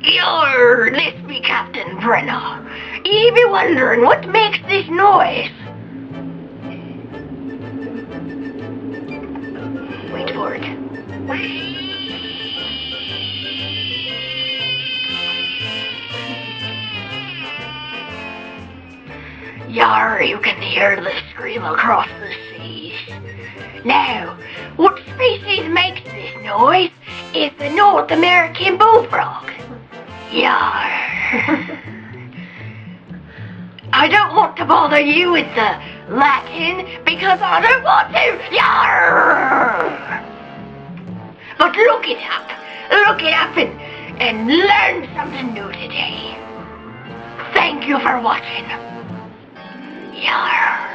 Yarrrr, this be Captain Brenna. You be wondering what makes this noise? Wait for it. Yarrrr, you can hear the scream across the seas. Now, what species makes this noise is the North American bullfrog. Yarrrr. I don't want to bother you with the Latin because I don't want to. Yarrrr. But look it up and learn something new today. Thank you for watching. Yarrrr.